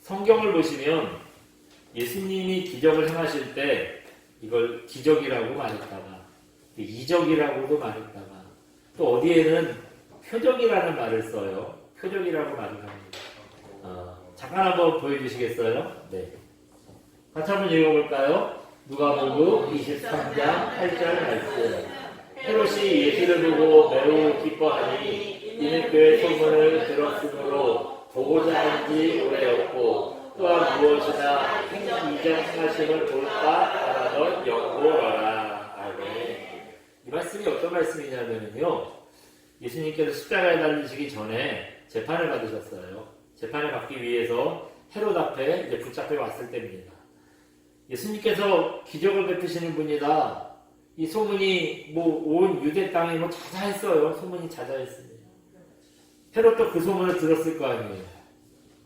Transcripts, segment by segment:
성경을 보시면 예수님이 기적을 행하실 때 이걸 기적이라고 말했다가 이적이라고도 말했다가 또 어디에는 표적이라는 말을 써요. 표적이라고 말을 합니다. 잠깐 한번 보여주시겠어요? 네. 같이 한번 읽어볼까요? 누가복음 23장 8절 말씀. 헤롯이 예수를 보고 매우 기뻐하니 이는 그의 소문을 들었으므로 보고자 한지 오래였고 또한 무엇이나 이적 행하심을 볼까 바라던 영고러라. 아멘. 이 말씀이 어떤 말씀이냐면요, 예수님께서 십자가에 달리시기 전에 재판을 받으셨어요. 재판을 받기 위해서 헤롯 앞에 이제 붙잡혀 왔을 때입니다. 예수님께서 기적을 베푸시는 분이다. 이 소문이 온 유대 땅에 자자했어요. 소문이 자자했습니다. 헤롯도 그 소문을 들었을 거 아니에요.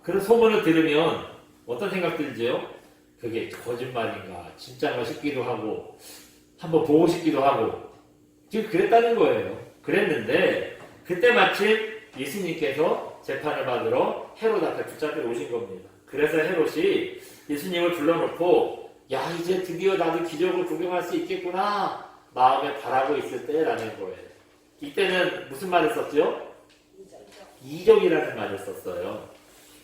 그런 소문을 들으면 어떤 생각 들지요? 그게 거짓말인가 진짜인가 싶기도 하고 한번 보고 싶기도 하고 지금 그랬다는 거예요. 그랬는데 그때 마침 예수님께서 재판을 받으러 헤롯 앞에 붙잡혀 오신 겁니다. 그래서 헤롯이 예수님을 불러놓고 야 이제 드디어 나도 기적을 구경할 수 있겠구나 마음에 바라고 있을 때라는 거예요. 이때는 무슨 말을 썼죠? 이적이라는 말을 썼어요.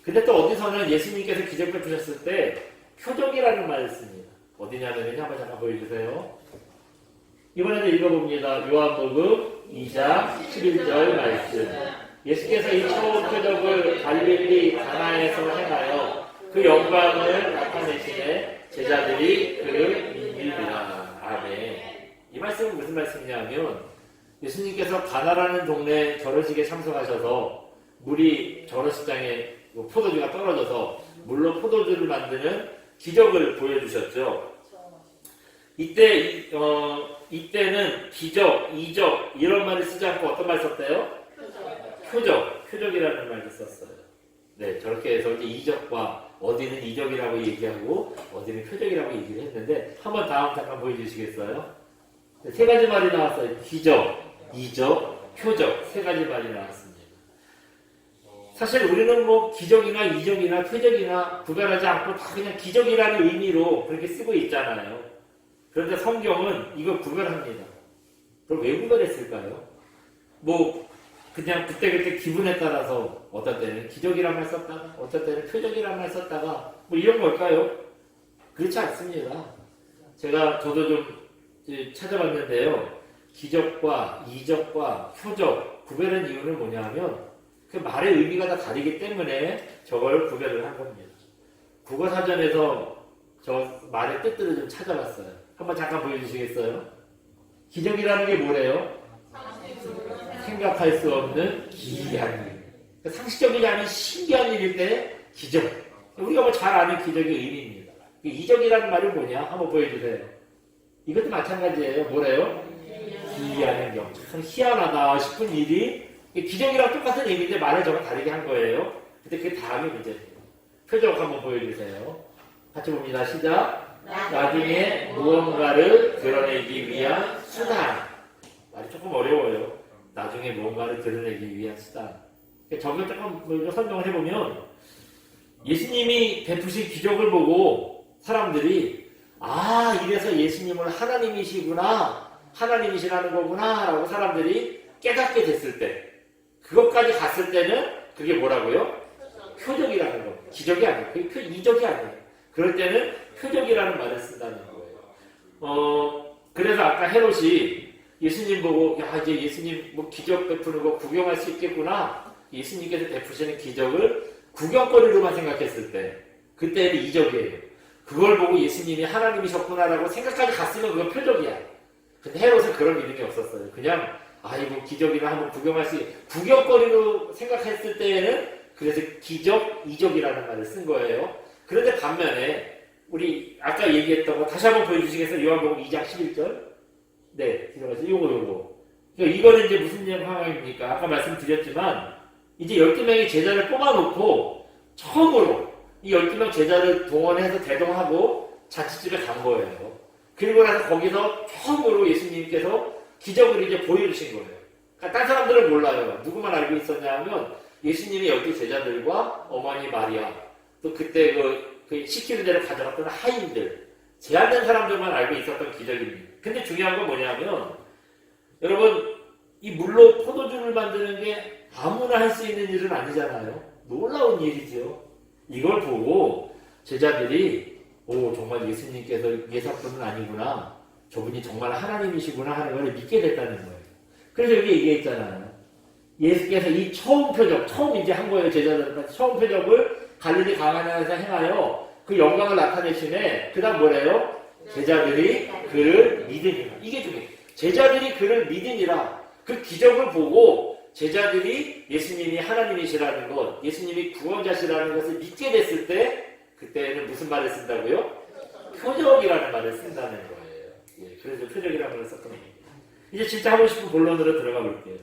근데 또 어디서는 예수님께서 기적 베푸셨을 때 표적이라는 말을 씁니다. 어디냐면 한번 잠깐 보여주세요. 이번에도 읽어봅니다. 요한복음 2장 11절 말씀. 예수께서 이 처음 표적을 갈릴리 가나에서 행하여 그 영광을 나타내시네 제자들이 그를 믿으리라. 아멘. 이 말씀은 무슨 말씀이냐면 예수님께서 가나라는 동네 결혼식에 참석하셔서 물이 결혼식장에 포도주가 떨어져서 물로 포도주를 만드는 기적을 보여주셨죠. 이때는 기적, 이적 이런 말을 쓰지 않고 어떤 말 썼대요? 표적이라는 말을 썼어요. 네, 저렇게 해서 이제 이적과 어디는 이적이라고 얘기하고 어디는 표적이라고 얘기를 했는데 한번 다음 잠깐 보여주시겠어요? 네, 세 가지 말이 나왔어요. 기적, 이적, 표적 세 가지 말이 나왔습니다. 사실 우리는 기적이나 이적이나 표적이나 구별하지 않고 다 그냥 기적이라는 의미로 그렇게 쓰고 있잖아요. 그런데 성경은 이걸 구별합니다. 그럼 왜 구별했을까요? 그냥 그때그때 기분에 따라서 어떤 때는 기적이란 말 썼다가 어떤 때는 표적이란 말 썼다가 이런 걸까요? 그렇지 않습니다. 저도 좀 찾아봤는데요. 기적과 이적과 표적 구별한 이유는 뭐냐면 그 말의 의미가 다 다르기 때문에 저걸 구별을 한 겁니다. 국어사전에서 저 말의 뜻들을 좀 찾아봤어요. 한번 잠깐 보여주시겠어요? 기적이라는 게 뭐래요? 생각할 수 없는 기이한 일. 상식적이지 않은 신기한 일일 때 기적. 우리가 잘 아는 기적의 의미입니다. 이적이라는 말은 뭐냐? 한번 보여주세요. 이것도 마찬가지예요. 뭐래요? 기이한 경. 참 희한하다 싶은 일이 기적이랑 똑같은 의미인데 말을 조금 다르게 한 거예요. 근데 그게 다음이 문제입니다. 표적 한번 보여주세요. 같이 봅니다. 시작. 나중에 무언가를 드러내기 위한 수단. 말이 조금 어려워요. 나중에 무언가를 드러내기 위한 수단. 저걸 조금 설명을 해보면 예수님이 베푸신 기적을 보고 사람들이 이래서 예수님은 하나님이시라는 거구나 라고 사람들이 깨닫게 됐을 때 그것까지 갔을 때는 그게 뭐라고요? 표적이라는 겁니다. 기적이 아니에요. 그게 이적이 아니에요. 그럴 때는 표적이라는 말을 쓴다는 거예요. 그래서 아까 헤롯이 예수님 보고 이제 예수님 기적 베푸는 거 구경할 수 있겠구나. 예수님께서 베푸시는 기적을 구경거리로만 생각했을 때 그때는 이적이에요. 그걸 보고 예수님이 하나님이셨구나라고 생각까지 갔으면 그건 표적이야. 근데 헤롯은 그런 믿음이 없었어요. 그냥 이거 기적이나 한번 구경할 수 구경거리로 생각했을 때에는 그래서 기적, 이적이라는 말을 쓴 거예요. 그런데 반면에 우리 아까 얘기했던 거 다시 한번 보여주시겠어요? 요한복음 2장 11절. 네, 들어가세요. 요거. 그러니까 이거는 이제 무슨 상황입니까? 아까 말씀드렸지만 이제 12명의 제자를 뽑아놓고 처음으로 이 12명 제자를 동원해서 대동하고 잔치집에 간 거예요. 그리고 나서 거기서 처음으로 예수님께서 기적을 이제 보여주신 거예요. 그러니까 딴 사람들은 몰라요. 누구만 알고 있었냐 하면 예수님이 12 제자들과 어머니 마리아 또 그때 그 시키는 대로 가져갔던 하인들, 제한된 사람들만 알고 있었던 기적입니다. 근데 중요한 건 뭐냐면, 여러분, 이 물로 포도주를 만드는 게 아무나 할 수 있는 일은 아니잖아요. 놀라운 일이죠. 이걸 보고 제자들이, 오, 정말 예수님께서 예사뿐은 아니구나. 저분이 정말 하나님이시구나 하는 걸 믿게 됐다는 거예요. 그래서 여기 얘기했잖아요. 예수께서 이 처음 표적, 처음 이제 한 거예요. 제자들한테 처음 표적을 갈릴리 강가에서 행하여 그 영광을 나타내시네. 그 다음 뭐래요? 제자들이 그를 믿으니라. 이게 중요해요. 제자들이 그를 믿으니라. 그 기적을 보고 제자들이 예수님이 하나님이시라는 것, 예수님이 구원자시라는 것을 믿게 됐을 때, 그때는 무슨 말을 쓴다고요? 표적이라는 말을 쓴다는 거예요. 예, 그래서 표적이라는 말을 썼던 겁니다. 이제 진짜 하고 싶은 본론으로 들어가 볼게요.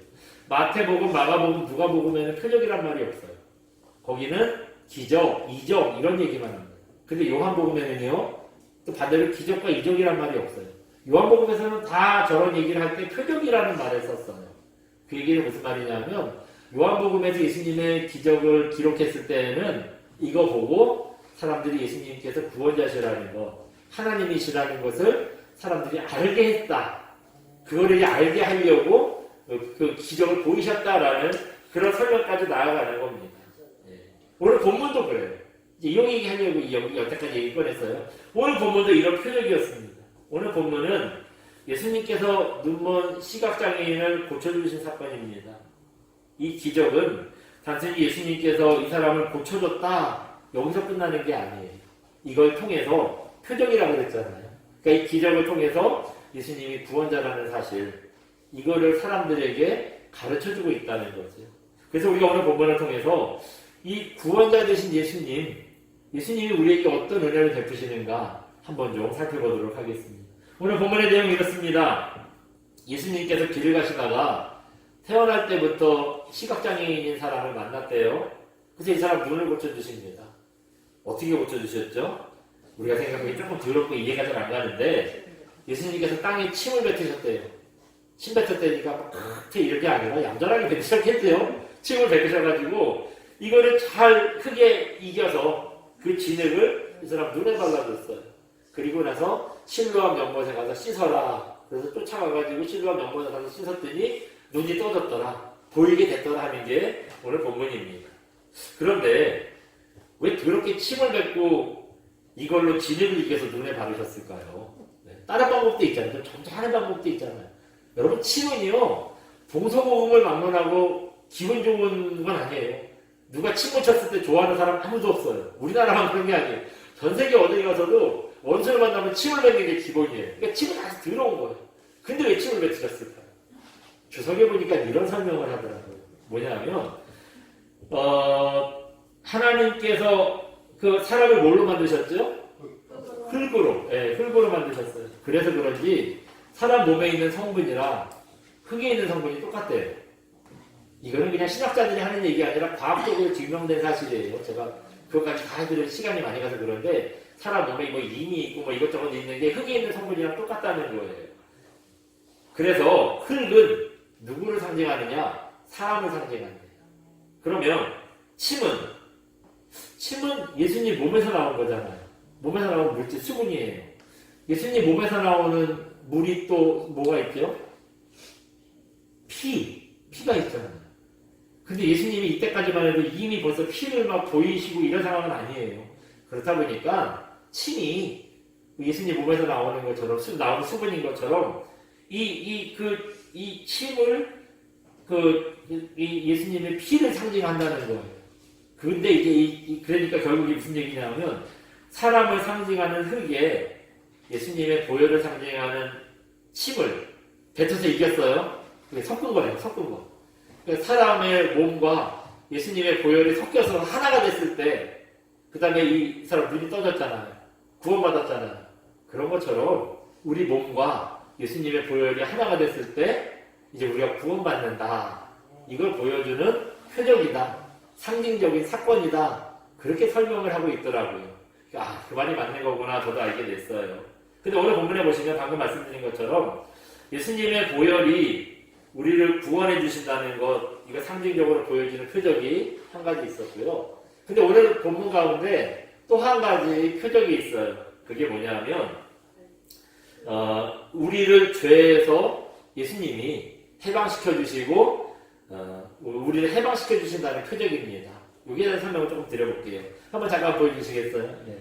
마태복음, 마가복음, 누가복음에는 표적이란 말이 없어요. 거기는 기적, 이적 이런 얘기만 합니다. 근데 요한복음에는요, 또 반대로 기적과 이적이란 말이 없어요. 요한복음에서는 다 저런 얘기를 할 때 표적이라는 말을 썼어요. 그 얘기는 무슨 말이냐면, 요한복음에서 예수님의 기적을 기록했을 때에는 이거 보고 사람들이 예수님께서 구원자시라는 것, 하나님이시라는 것을 사람들이 알게 했다. 그거를 알게 하려고 그 기적을 보이셨다라는 그런 설명까지 나아가는 겁니다. 예. 오늘 본문도 그래요. 이제 이 얘기 하려고 여태까지 얘기 꺼냈어요. 오늘 본문도 이런 표적이었습니다. 오늘 본문은 예수님께서 눈먼 시각장애인을 고쳐주신 사건입니다. 이 기적은 단순히 예수님께서 이 사람을 고쳐줬다 여기서 끝나는 게 아니에요. 이걸 통해서 표적이라고 그랬잖아요. 그러니까 이 기적을 통해서 예수님이 구원자라는 사실, 이거를 사람들에게 가르쳐주고 있다는 거죠. 그래서 우리가 오늘 본문을 통해서 이 구원자 되신 예수님이 우리에게 어떤 은혜를 베푸시는가 한번 좀 살펴보도록 하겠습니다. 오늘 본문의 내용이 이렇습니다. 예수님께서 길을 가시다가 태어날 때부터 시각장애인인 사람을 만났대요. 그래서 이 사람 눈을 고쳐주십니다. 어떻게 고쳐주셨죠? 우리가 생각하기 조금 더럽고 이해가 잘 안 가는데, 예수님께서 땅에 침을 뱉으셨대요. 침 뱉었다니까 막 크게 이렇게 아니라 얌전하게 뱉으셨겠죠? 침을 뱉으셔가지고 이거를 잘 크게 이겨서 그 진흙을 이 사람 눈에 발라줬어요. 그리고 나서 실로암 연못에 가서 씻어라. 그래서 쫓아가가지고 실로암 연못에 가서 씻었더니 눈이 떠졌더라. 보이게 됐더라 하는 게 오늘 본문입니다. 그런데 왜 그렇게 침을 뱉고 이걸로 진흙을 이겨서 눈에 바르셨을까요? 네. 다른 방법도 있잖아요. 좀 점잖은 방법도 있잖아요. 여러분, 침은요, 동서고금을 막론하고 기분 좋은 건 아니에요. 누가 침 묻혔을 때 좋아하는 사람 아무도 없어요. 우리나라만 그런 게 아니에요. 전 세계 어디 가서도 원수를 만나면 침을 뱉는 게 기본이에요. 그러니까 침은 아주 더러운 거예요. 근데 왜 침을 뱉으셨을까요? 주석에 보니까 이런 설명을 하더라고요. 뭐냐면, 하나님께서 그 사람을 뭘로 만드셨죠? 흙으로. 네, 흙으로 만드셨어요. 그래서 그런지 사람 몸에 있는 성분이랑 흙에 있는 성분이 똑같대요. 이거는 그냥 신학자들이 하는 얘기가 아니라 과학적으로 증명된 사실이에요. 제가 그것까지 다 해드릴 시간이 많이 가서 그런데 사람 몸에 뭐 인이 있고 뭐 이것저것 있는 게 흙에 있는 성분이랑 똑같다는 거예요. 그래서 흙은 누구를 상징하느냐? 사람을 상징한대요. 그러면 침은 예수님 몸에서 나온 거잖아요. 몸에서 나온 물질, 수분이에요. 예수님 몸에서 나오는 물이 또 뭐가 있죠? 피가 있잖아요. 근데 예수님이 이때까지만 해도 이미 벌써 피를 막 보이시고 이런 상황은 아니에요. 그렇다 보니까 침이 예수님 몸에서 나오는 것처럼 나오는 수분인 것처럼 이 침을 예수님의 피를 상징한다는 거예요. 근데 이제 그러니까 결국 무슨 얘기냐면 사람을 상징하는 흙에 예수님의 보혈을 상징하는 침을 뱉어서 이겼어요. 그게 섞은 거예요. 섞은 거. 그러니까 사람의 몸과 예수님의 보혈이 섞여서 하나가 됐을 때 그 다음에 이 사람 눈이 떠졌잖아요. 구원받았잖아요. 그런 것처럼 우리 몸과 예수님의 보혈이 하나가 됐을 때 이제 우리가 구원받는다. 이걸 보여주는 표적이다. 상징적인 사건이다. 그렇게 설명을 하고 있더라고요. 아, 그 말이 맞는 거구나. 저도 알게 됐어요. 근데 오늘 본문에 보시면 방금 말씀드린 것처럼 예수님의 보혈이 우리를 구원해 주신다는 것, 이거 상징적으로 보여지는 표적이 한 가지 있었고요. 근데 오늘 본문 가운데 또 한 가지 표적이 있어요. 그게 뭐냐면 우리를 죄에서 예수님이 해방시켜 주시고 우리를 해방시켜 주신다는 표적입니다. 여기에 대한 설명을 조금 드려볼게요. 한번 잠깐 보여주시겠어요? 네.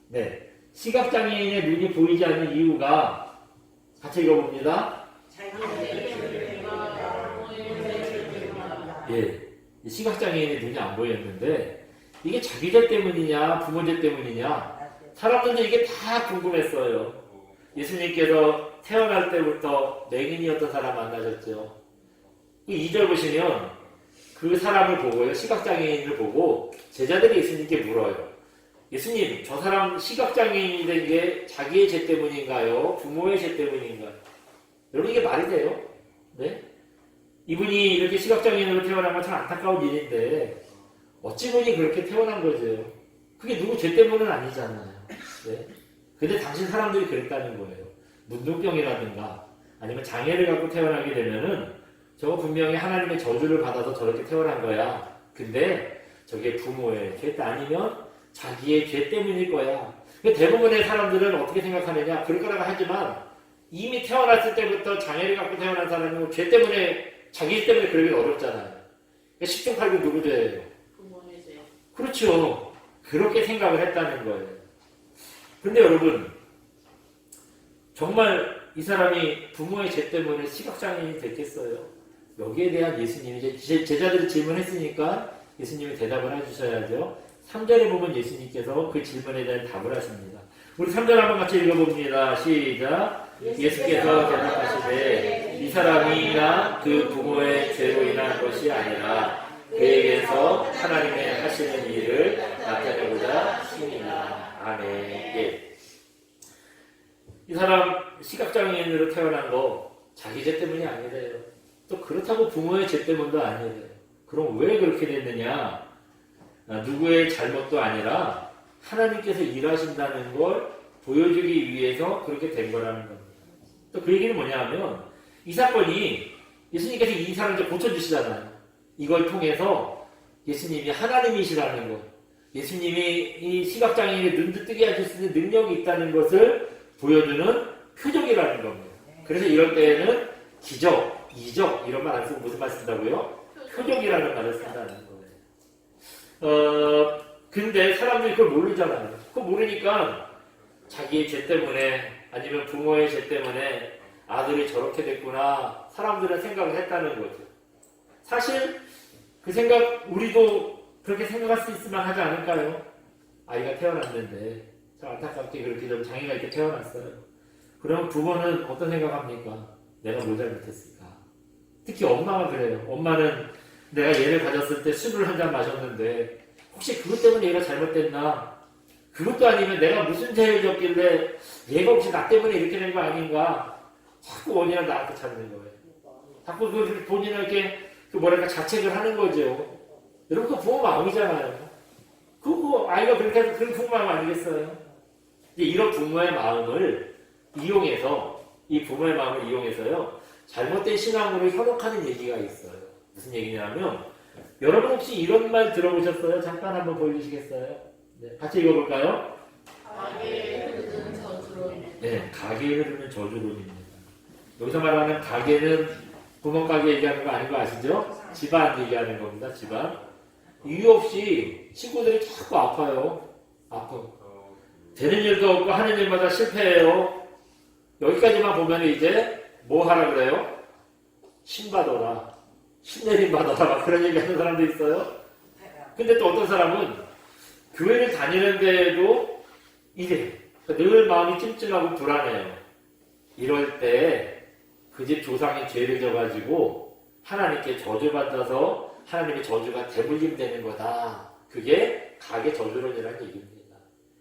네. 시각장애인의 눈이 보이지 않는 이유가 같이 읽어봅니다. 예. 시각장애인의 눈이 안 보였는데 이게 자기 죄 때문이냐 부모 죄 때문이냐 사람들도 이게 다 궁금했어요. 예수님께서 태어날 때부터 맹인이었던 사람 만나셨죠. 2절 보시면 그 사람을 보고요. 시각장애인을 보고 제자들이 예수님께 물어요. 예수님, 저 사람 시각장애인이 된 게 자기의 죄 때문인가요? 부모의 죄 때문인가요? 여러분 이게 말이 돼요? 네? 이분이 이렇게 시각장애인으로 태어난 건 참 안타까운 일인데 어찌 보니 그렇게 태어난 거죠. 그게 누구 죄 때문은 아니잖아요. 네? 근데 당신 사람들이 그랬다는 거예요. 문둥병이라든가 아니면 장애를 갖고 태어나게 되면은 저거 분명히 하나님의 저주를 받아서 저렇게 태어난 거야. 근데 저게 부모의 죄 아니면 자기의 죄 때문일 거야. 대부분의 사람들은 어떻게 생각하느냐? 그럴 거라고 하지만 이미 태어났을 때부터 장애를 갖고 태어난 사람은 죄 때문에 자기 죄 때문에 그러기 어렵잖아요. 10중 8구 누구 죄예요? 부모의 죄. 그렇죠. 그렇게 생각을 했다는 거예요. 근데 여러분 정말 이 사람이 부모의 죄 때문에 시각장애인이 됐겠어요? 여기에 대한 예수님이 제자들이 질문했으니까 예수님이 대답을 해주셔야죠. 3절에 보면 예수님께서 그 질문에 대한 답을 하십니다. 우리 3절 한번 같이 읽어봅니다. 시작. 예수께서 대답하시되 이 사람이나 그 부모의 죄로 인한 것이 아니라 그에게서 하나님의 하시는 일을 나타내고자 하십니다. 아멘. 예. 이 사람 시각장애인으로 태어난 거 자기 죄 때문이 아니래요. 또 그렇다고 부모의 죄 때문도 아니래요. 그럼 왜 그렇게 됐느냐? 누구의 잘못도 아니라 하나님께서 일하신다는 걸 보여주기 위해서 그렇게 된 거라는 겁니다. 또 그 얘기는 뭐냐 하면 이 사건이 예수님께서 이 사람을 고쳐주시잖아요. 이걸 통해서 예수님이 하나님이시라는 것, 예수님이 이 시각장애인의 눈도 뜨게 하실 수 있는 능력이 있다는 것을 보여주는 표적이라는 겁니다. 그래서 이럴 때에는 기적, 이적 이런 말 안 쓰고 무슨 말 쓴다고요? 표적이라는 말을 쓴다는 거예요. 근데 사람들이 그걸 모르잖아요. 그걸 모르니까 자기의 죄 때문에 아니면 부모의 죄 때문에 아들이 저렇게 됐구나 사람들은 생각을 했다는 거죠. 사실 그 생각 우리도 그렇게 생각할 수 있으면 하지 않을까요? 아이가 태어났는데 참 안타깝게 그렇게 좀 장애가 이렇게 태어났어요. 그럼 부모는 어떤 생각합니까? 내가 뭘 잘못했을까? 특히 엄마가 그래요. 엄마는 내가 얘를 가졌을 때 술을 한 잔 마셨는데 혹시 그것 때문에 얘가 잘못됐나? 그것도 아니면 내가 무슨 죄를 졌길래 얘가 혹시 나 때문에 이렇게 된 거 아닌가? 자꾸 원인을 나한테 찾는 거예요. 자꾸 그 본인을 이렇게 자책을 하는 거죠. 여러분 그 부모 마음이잖아요. 그거 아이가 그렇게 해서 그런 부모 마음 아니겠어요? 이런 부모의 마음을 이용해서 이 부모의 마음을 이용해서요 잘못된 신앙으로 현혹하는 얘기가 있어요. 무슨 얘기냐면 여러분 혹시 이런 말 들어보셨어요? 잠깐 한번 보여주시겠어요? 네, 같이 읽어볼까요? 가게에 흐르는 저주론. 네, 가게에 흐르는 저주론입니다. 여기서 말하는 가게는 구멍가게 얘기하는 거 아닌 거 아시죠? 집안 얘기하는 겁니다. 집안. 이유 없이 친구들이 자꾸 아파요. 되는 일도 없고 하는 일마다 실패해요. 여기까지만 보면 이제 뭐 하라 그래요? 신 받아라. 신내림 받아라. 막 그런 얘기 하는 사람도 있어요. 근데 또 어떤 사람은 교회를 다니는데도 이래. 늘 마음이 찜찜하고 불안해요. 이럴 때 그 집 조상이 죄를 져가지고 하나님께 저주받아서 하나님의 저주가 대물림되는 거다. 그게 가게 저주론이라는 얘기입니다.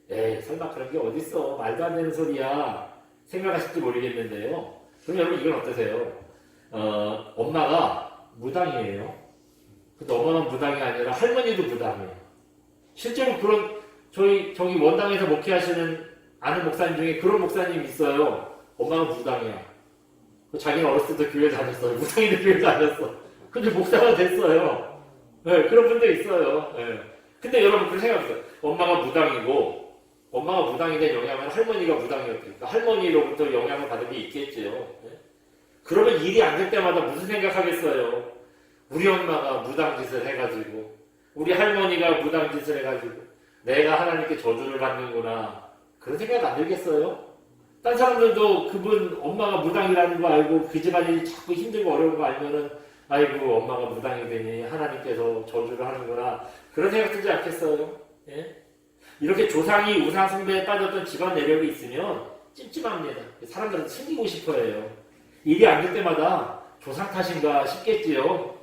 에이 설마 그런 게 어딨어. 말도 안 되는 소리야. 생각하실지 모르겠는데요. 그럼 여러분 이건 어떠세요? 엄마가 무당이에요. 근데 엄마는 무당이 아니라 할머니도 무당이에요. 실제로 그런 저기 원당에서 목회하시는 아는 목사님 중에 그런 목사님 있어요. 엄마가 무당이야. 자기는 어렸을 때 교회 다녔어요. 무당인데 교회 다녔어. 근데 목사가 됐어요. 네, 그런 분들 있어요. 네. 근데 여러분 그 생각해보세요. 엄마가 무당이 된 영향은 할머니가 무당이었으니까 할머니로부터 영향을 받은 게 있겠지요. 네? 그러면 일이 안 될 때마다 무슨 생각하겠어요? 우리 엄마가 무당짓을 해가지고 우리 할머니가 무당짓을 해가지고 내가 하나님께 저주를 받는구나. 그런 생각 안 들겠어요? 딴 사람들도 그분 엄마가 무당이라는 거 알고 그 집안이 자꾸 힘들고 어려운 거 알면은 아이고 엄마가 무당이 되니 하나님께서 저주를 하는구나. 그런 생각 들지 않겠어요? 예? 이렇게 조상이 우상 숭배에 빠졌던 집안 내력이 있으면 찜찜합니다. 사람들은 챙기고 싶어 해요. 일이 안 될 때마다 조상 탓인가 싶겠지요.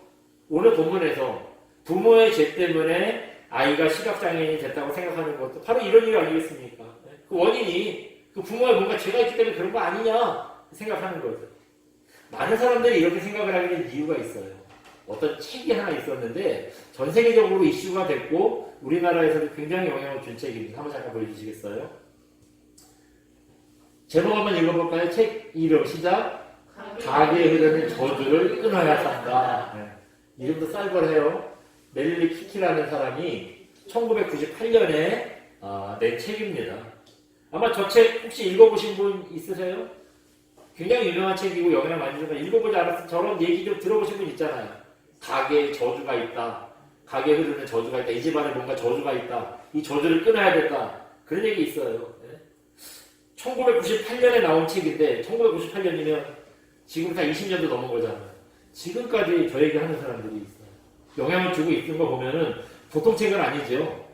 오늘 본문에서 부모의 죄 때문에 아이가 시각장애인이 됐다고 생각하는 것도 바로 이런 이유 아니겠습니까? 그 원인이 그 부모의 뭔가 죄가 있기 때문에 그런 거 아니냐 생각하는 거죠. 많은 사람들이 이렇게 생각을 하게 된 이유가 있어요. 어떤 책이 하나 있었는데 전 세계적으로 이슈가 됐고 우리나라에서도 굉장히 영향을 준 책입니다. 한번 잠깐 보여주시겠어요? 제목 한번 읽어볼까요? 책 이름 시작. 가게에 흐르는 저주를 끊어야 산다. 네. 이름도 쌀벌해요. 멜리 키키라는 사람이 1998년에 낸 책입니다. 아마 저 책 혹시 읽어보신 분 있으세요? 굉장히 유명한 책이고 영향을 많이 주니까 읽어보지 않았으면 저런 얘기 좀 들어보신 분 있잖아요. 가게에 저주가 있다. 가게에 흐르는 저주가 있다. 이 집안에 뭔가 저주가 있다. 이 저주를 끊어야 된다. 그런 얘기 있어요. 1998년에 나온 책인데 1998년이면 지금 다 20년도 넘은 거잖아요. 지금까지 저 얘기하는 사람들이 있어요. 영향을 주고 있는 거 보면은 보통 책은 아니죠.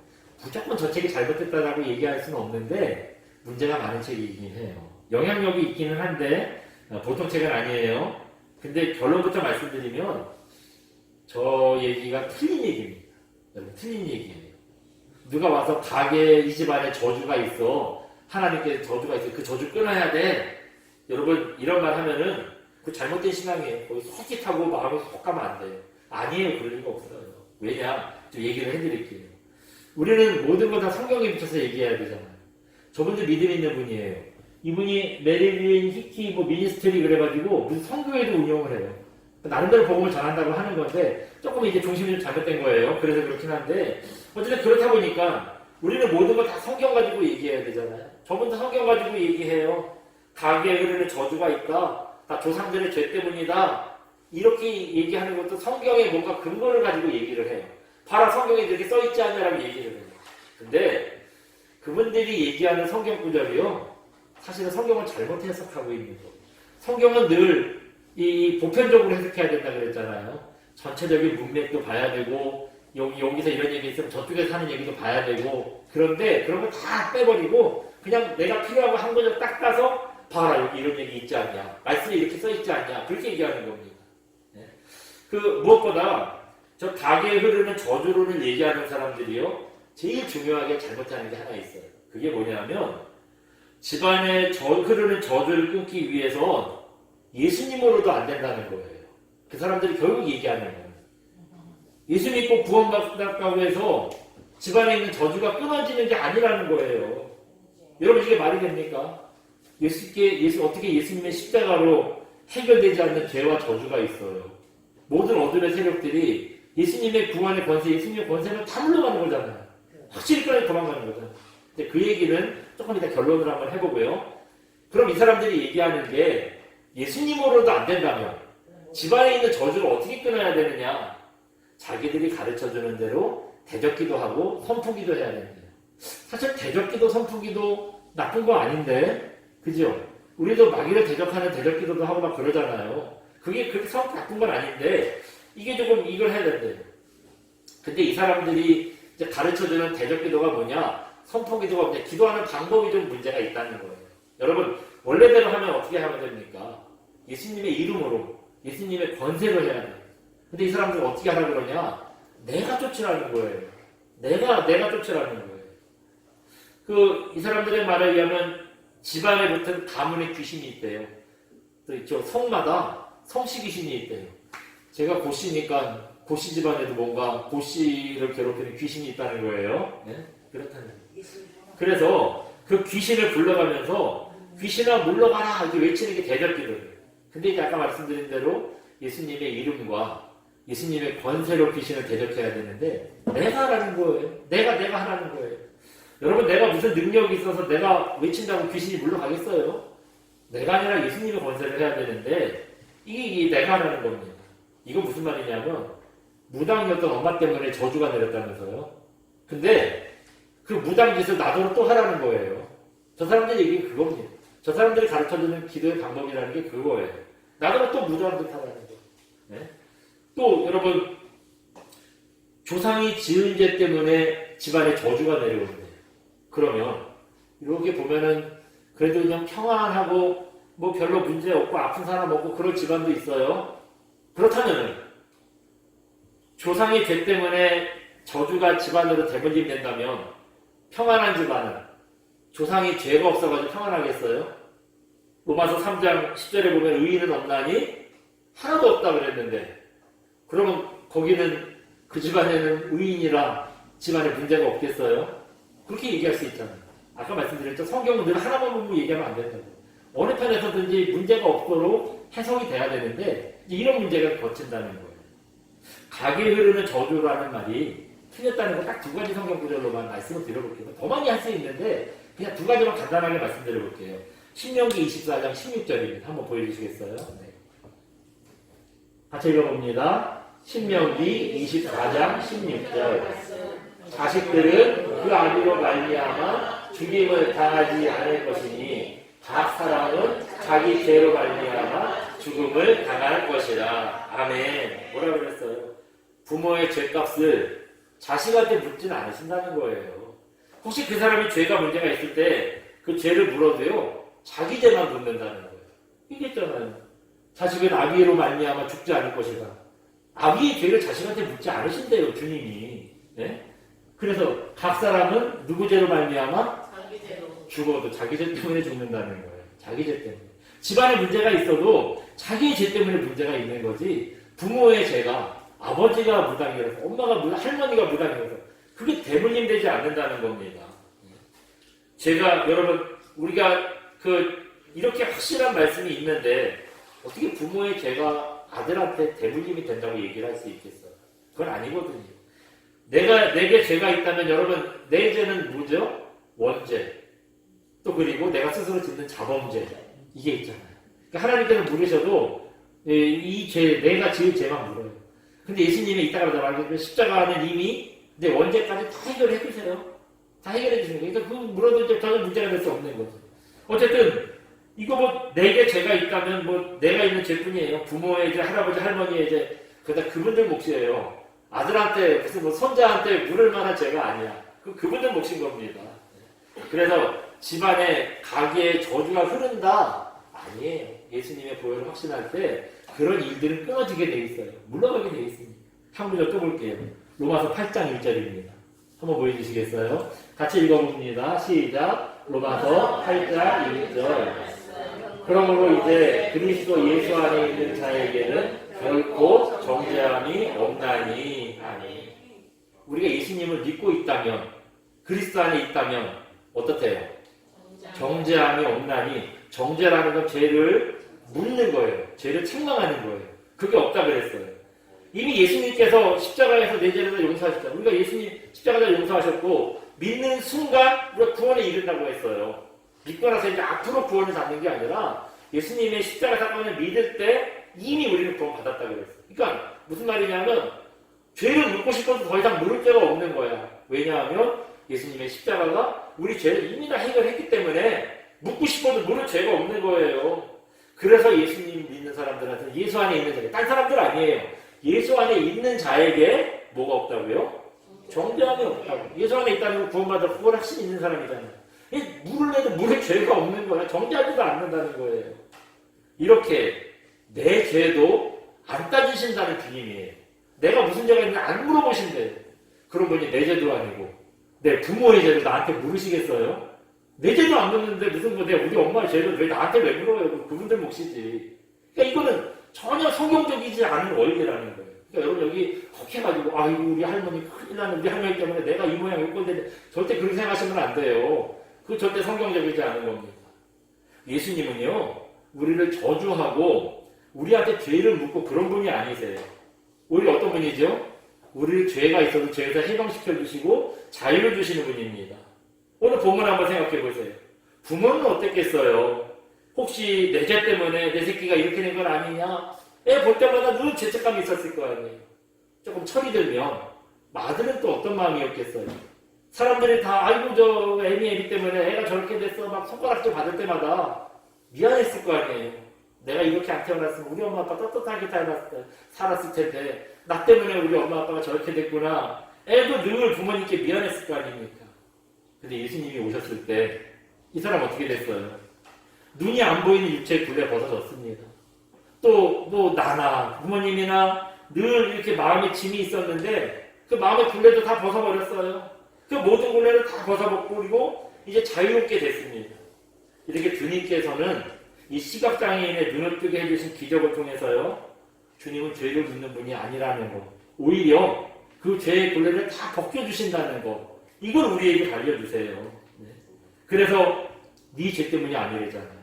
무조건 저 책이 잘못됐다라고 얘기할 수는 없는데 문제가 많은 책이긴 해요. 영향력이 있기는 한데 보통 책은 아니에요. 근데 결론부터 말씀드리면 저 얘기가 틀린 얘기입니다. 여러분 틀린 얘기예요. 누가 와서 가게에 이 집안에 저주가 있어. 하나님께 저주가 있어. 그 저주 끊어야 돼. 여러분 이런 말 하면은 그 잘못된 신앙이에요. 거기 솔깃하고 마음이 속 가면 안 돼요. 아니에요. 그럴 리가 없어요. 왜냐? 좀 얘기를 해드릴게요. 우리는 모든 걸 다 성경에 비춰서 얘기해야 되잖아요. 저분도 믿음 있는 분이에요. 이분이 메릴린 히키 미니스트리 그래가지고 무슨 성교회도 운영을 해요. 나름대로 복음을 전한다고 하는 건데 조금 이제 중심이 좀 잘못된 거예요. 그래서 그렇긴 한데 어쨌든 그렇다 보니까 우리는 모든 걸 다 성경 가지고 얘기해야 되잖아요. 저분도 성경 가지고 얘기해요. 가게에 흐르는 저주가 있다. 다 조상들의 죄 때문이다. 이렇게 얘기하는 것도 성경에 뭔가 근거를 가지고 얘기를 해요. 봐라 성경에 이렇게 써있지 않냐라고 얘기를 해요. 근데 그분들이 얘기하는 성경 구절이요. 사실은 성경을 잘못 해석하고 있는 거예요. 성경은 늘 이 보편적으로 해석해야 된다 그랬잖아요. 전체적인 문맥도 봐야 되고 여기서 이런 얘기 있으면 저쪽에서 하는 얘기도 봐야 되고 그런데 그런 거 다 빼버리고 그냥 내가 필요한 거 한 구절 딱 따서 봐라 여기 이런 얘기 있지 않냐. 말씀에 이렇게 써있지 않냐. 그렇게 얘기하는 겁니다. 네. 그 무엇보다 저 가게에 흐르는 저주론을 얘기하는 사람들이요. 제일 중요하게 잘못하는 게 하나 있어요. 그게 뭐냐면 집안에 흐르는 저주를 끊기 위해서 예수님으로도 안 된다는 거예요. 그 사람들이 결국 얘기하는 거예요. 예수 믿고 구원받았다고 해서 집안에 있는 저주가 끊어지는 게 아니라는 거예요. 여러분 이게 말이 됩니까? 어떻게 예수님의 십자가로 해결되지 않는 죄와 저주가 있어요. 모든 어둠의 세력들이 예수님의 구원의 권세, 예수님의 권세는 다 물러가는 거잖아요. 확실히 끊어 도망가는 거죠. 근데 그 얘기는 조금 이따 결론을 한번 해보고요. 그럼 이 사람들이 얘기하는 게 예수님으로도 안 된다면 집안에 있는 저주를 어떻게 끊어야 되느냐? 자기들이 가르쳐주는 대로 대적기도 하고 선푸기도 해야 된대요. 사실 대적기도 선푸기도 나쁜 거 아닌데, 그죠? 우리도 마귀를 대적하는 대적기도도 하고 막 그러잖아요. 그게 그렇게 나쁜 건 아닌데 이게 조금 이걸 해야 된대요. 근데 이 사람들이 이제 가르쳐주는 대적기도가 뭐냐? 선포기도가 뭐냐? 기도하는 방법이 좀 문제가 있다는 거예요. 여러분 원래대로 하면 어떻게 하면 됩니까? 예수님의 이름으로 예수님의 권세로 해야 돼요. 근데 이 사람들은 어떻게 하라 그러냐? 내가 쫓으라는 거예요. 내가 쫓으라는 거예요. 이 사람들의 말에 의하면 집안에 붙은 가문의 귀신이 있대요. 또 있죠. 성마다 성씨 귀신이 있대요. 제가 고씨니까 고씨 집안에도 뭔가 고씨를 괴롭히는 귀신이 있다는 거예요. 네? 그렇다는 거예요. 그래서 그 귀신을 불러가면서 귀신아 물러가라 이렇게 외치는 게 대적기도예요. 근데 이제 아까 말씀드린 대로 예수님의 이름과 예수님의 권세로 귀신을 대적해야 되는데 내가 하라는 거예요. 내가 하라는 거예요. 여러분 내가 무슨 능력이 있어서 내가 외친다고 귀신이 물러가겠어요? 내가 아니라 예수님의 권세를 해야 되는데 이게 내가 하라는 겁니다. 이거 무슨 말이냐면 무당이었던 엄마 때문에 저주가 내렸다면서요. 근데 그 무당 짓을 나더러 또 하라는 거예요. 저 사람들이 얘기는 그겁니다. 저 사람들이 가르쳐주는 기도의 방법이라는 게 그거예요. 나더러 또 무당 짓 하라는 거예요. 네? 또 여러분 조상이 지은 죄 때문에 집안에 저주가 내려오는데 그러면 이렇게 보면은 그래도 그냥 평안하고 뭐 별로 문제 없고 아픈 사람 없고 그런 집안도 있어요. 그렇다면은 조상의 죄 때문에 저주가 집안으로 대물림된다면 평안한 집안은 조상이 죄가 없어가지고 평안하겠어요? 로마서 3장 10절에 보면 의인은 없나니 하나도 없다 그랬는데 그러면 거기는 그 집안에는 의인이라 집안에 문제가 없겠어요? 그렇게 얘기할 수 있잖아요. 아까 말씀드렸죠. 성경은 늘 하나만 보고 얘기하면 안 된다고. 어느 편에서든지 문제가 없도록 해석이 돼야 되는데 이런 문제가 거친다는 거예요. 가게 흐르는 저주라는 말이 틀렸다는 거 딱 두 가지 성경 구절로만 말씀을 드려볼게요. 더 많이 할 수 있는데 그냥 두 가지만 간단하게 말씀드려볼게요. 신명기 24장 16절입니다. 한번 보여주시겠어요? 네. 같이 읽어봅니다. 신명기 24장 16절. 자식들은 그 아비로 말미암아 죽임을 당하지 않을 것이니 각 사람은 자기 죄로 말미암아 죽음을 당할 것이라. 아멘. 뭐라 그랬어요? 부모의 죄값을 자식한테 묻지는 않으신다는 거예요. 혹시 그 사람이 죄가 문제가 있을 때 그 죄를 물어도요 자기 죄만 묻는다는 거예요. 이겠잖아요. 자식은 아비로 말미암아 죽지 않을 것이다. 아비의 죄를 자식한테 묻지 않으신대요 주님이. 네? 그래서 각 사람은 누구 죄로 말미암아 자기 죄로 죽어도 자기 죄 때문에 죽는다는 거예요. 자기 죄 때문에. 집안에 문제가 있어도 자기의 죄 때문에 문제가 있는 거지 부모의 죄가 아버지가 무당이라서 엄마가 할머니가 무당이라서 그게 대물림되지 않는다는 겁니다. 제가 여러분 우리가 이렇게 확실한 말씀이 있는데 어떻게 부모의 죄가 아들한테 대물림이 된다고 얘기를 할 수 있겠어요? 그건 아니거든요. 내게 죄가 있다면 여러분 내 죄는 뭐죠? 원죄. 또 그리고 내가 스스로 짓는 자범죄. 이게 있잖아요. 그러니까 하나님께서 물으셔도 이 죄, 내가 지을 죄만 물어요. 근데 예수님이 이따가 말하기로 십자가는 이미 내 원죄까지 다 해결해 주세요. 다 해결해 주시는 거예요. 그러니까 그 물어도 이제 전혀 문제가 될 수 없는 거죠. 어쨌든 이거 뭐 내게 죄가 있다면 뭐 내가 있는 죄뿐이에요. 부모의 죄, 할아버지, 할머니의 죄, 그다 그분들 몫이에요. 아들한테 무슨 뭐 손자한테 물을 만한 죄가 아니야. 그분들 몫인 겁니다. 그래서 집안에 가게에 저주가 흐른다 아니에요. 예수님의 보혈을 확신할 때 그런 일들은 끊어지게 돼 있어요. 물러가게 돼 있습니다. 한 구절 또 볼게요. 로마서 8장 1절입니다. 한번 보여주시겠어요? 같이 읽어봅니다. 시작. 로마서 8장 1절. 그러므로 이제 그리스도 예수 안에 있는 자에게는 결코 정죄함이 없나니. 아멘. 우리가 예수님을 믿고 있다면 그리스도 안에 있다면 어떻대요? 정죄함이 없나니. 정죄라는 건 죄를 묻는 거예요. 죄를 책망하는 거예요. 그게 없다 그랬어요. 이미 예수님께서 십자가에서 내 죄를 다 용서하셨잖아요. 우리가 예수님 십자가를 용서하셨고 믿는 순간 우리가 구원에 이른다고 했어요. 믿고 나서 이제 앞으로 구원을 잡는 게 아니라 예수님의 십자가 사건을 믿을 때 이미 우리는 구원 받았다 그랬어요. 그러니까 무슨 말이냐면 죄를 묻고 싶어도 더 이상 물을 죄가 없는 거야. 왜냐하면 예수님의 십자가가 우리 죄를 이미 다 해결했기 때문에 묻고 싶어도 물을 죄가 없는 거예요. 그래서 예수님 믿는 사람들한테 예수 안에 있는 자에게, 딴 사람들 아니에요. 예수 안에 있는 자에게 뭐가 없다고요? 정죄함이 없다고. 예수 안에 있다는 건 구원받아 그걸 확신이 있는 사람이잖아요. 물을 내도 물에 죄가 없는 거야. 정죄하지도 않는다는 거예요. 이렇게 내 죄도 안 따지신다는 주님이에요. 내가 무슨 죄가 있는지 안 물어보신대요. 그런 분이 내 죄도 아니고 내 부모의 죄도 나한테 물으시겠어요? 내 죄도 안 묻는데 무슨 우리 엄마의 죄를 왜 나한테 왜 물어요? 그분들 몫이지. 그러니까 이거는 전혀 성경적이지 않은 원리라는 거예요. 그러니까 여러분 여기 혹해가지고 아이고 우리 할머니 큰일 나는 우리 할머니 때문에 내가 이 모양 이 꼴인데 절대 그렇게 생각하시면 안 돼요. 그거 절대 성경적이지 않은 겁니다. 예수님은요 우리를 저주하고 우리한테 죄를 묻고 그런 분이 아니세요. 오히려 어떤 분이죠? 우리를 죄가 있어도 죄에서 해방시켜 주시고 자유를 주시는 분입니다. 오늘 본문 한번 생각해 보세요. 부모는 어땠겠어요? 혹시 내 죄 때문에 내 새끼가 이렇게 된 건 아니냐? 애 볼 때마다 늘 죄책감이 있었을 거 아니에요. 조금 철이 들면 마들은 또 어떤 마음이었겠어요? 사람들이 다 아이고 저 애미 때문에 애가 저렇게 됐어 막 손가락질 받을 때마다 미안했을 거 아니에요. 내가 이렇게 안 태어났으면 우리 엄마 아빠 떳떳하게 살았을 텐데 나 때문에 우리 엄마 아빠가 저렇게 됐구나. 애도 늘 부모님께 미안했을 거 아닙니까? 근데 예수님이 오셨을 때 이 사람 어떻게 됐어요? 눈이 안 보이는 육체의 굴레 벗어졌습니다. 또 뭐 나나 부모님이나 늘 이렇게 마음에 짐이 있었는데 그 마음의 굴레도 다 벗어버렸어요. 그 모든 굴레를 다 벗어버리고 이제 자유롭게 됐습니다. 이렇게 주님께서는 이 시각장애인의 눈을 뜨게 해주신 기적을 통해서요. 주님은 죄를 묻는 분이 아니라는 거. 오히려 그 죄의 굴레를 다 벗겨주신다는 거. 이걸 우리에게 알려주세요. 네. 그래서 네 죄 때문이 아니래잖아요.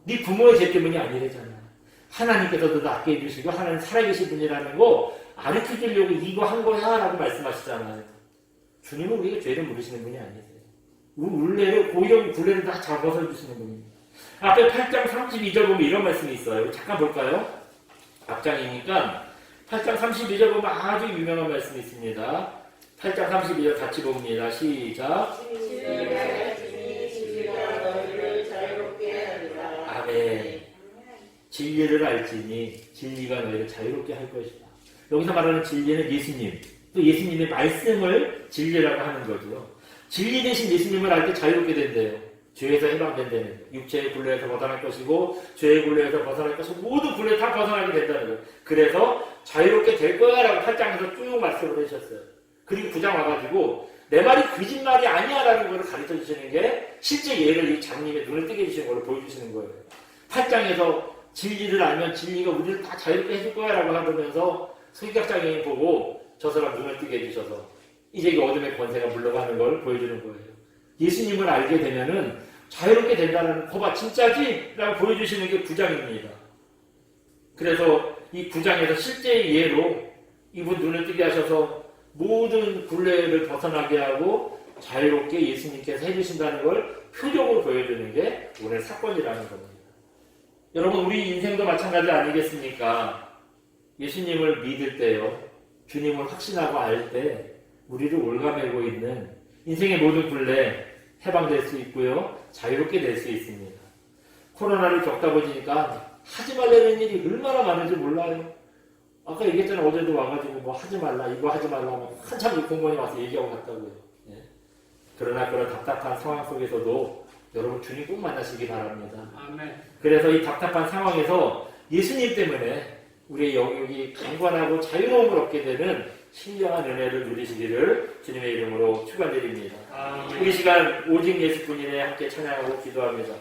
네 부모의 죄 때문이 아니래잖아요. 하나님께서도 낫게 해주시고 하나님 살아계신 분이라는 거 가르쳐주려고 이거 한 거야 라고 말씀하시잖아요. 주님은 우리에게 죄를 물으시는 분이 아니세요. 우리 고의적 굴레를 다 잡아서주시는 분입니다. 앞에 8장 32절 보면 이런 말씀이 있어요. 잠깐 볼까요? 앞장이니까 8장 32절 보면 아주 유명한 말씀이 있습니다. 8장 32절 같이 봅니다. 시작. 아멘. 진리를 알지니 진리가 너희를 자유롭게 할 것이다. 여기서 말하는 진리는 예수님, 또 예수님의 말씀을 진리라고 하는 거죠. 진리 대신 예수님을 알 때 자유롭게 된대요. 죄에서 해방된다는 거예요. 육체의 굴레에서 벗어날 것이고 죄의 굴레에서 벗어날 것이고 모든 굴레 다 벗어나게 된다는 거예요. 그래서 자유롭게 될 거야 라고 8장에서 쭉 말씀을 해주셨어요. 그리고 9장 와가지고 내 말이 거짓말이 아니야 라는 걸 가르쳐 주시는 게 실제 예를 이 장님의 눈을 뜨게 해주시는 걸 보여주시는 거예요. 8장에서 진리를 알면 진리가 우리를 다 자유롭게 해줄 거야 라고 하면서 소기각장애인 보고 저 사람 눈을 뜨게 해주셔서 이제 이 어둠의 권세가 물러가는 걸 보여주는 거예요. 예수님을 알게 되면은 자유롭게 된다는 거봐 진짜지? 라고 보여주시는 게 9장입니다. 그래서 이 9장에서 실제의 예로 이분 눈을 뜨게 하셔서 모든 굴레를 벗어나게 하고 자유롭게 예수님께서 해주신다는 걸 표적으로 보여주는 게 오늘 사건이라는 겁니다. 여러분 우리 인생도 마찬가지 아니겠습니까? 예수님을 믿을 때요. 주님을 확신하고 알 때 우리를 올가매고 있는 인생의 모든 굴레 해방될 수 있고요. 자유롭게 될 수 있습니다. 코로나를 겪다 보니까 하지 말라는 일이 얼마나 많은지 몰라요. 아까 얘기했잖아요. 어제도 와가지고 뭐 하지 말라, 이거 하지 말라, 뭐 한참 공무원이 와서 얘기하고 갔다고요. 예. 그러나 그런 답답한 상황 속에서도 여러분 주님 꼭 만나시기 바랍니다. 아멘. 그래서 이 답답한 상황에서 예수님 때문에 우리의 영역이 강건하고 자유로움을 얻게 되는 신령한 은혜를 누리시기를 주님의 이름으로 축원드립니다. 아멘. 이 시간 오직 예수뿐이네 함께 찬양하고 기도합니다.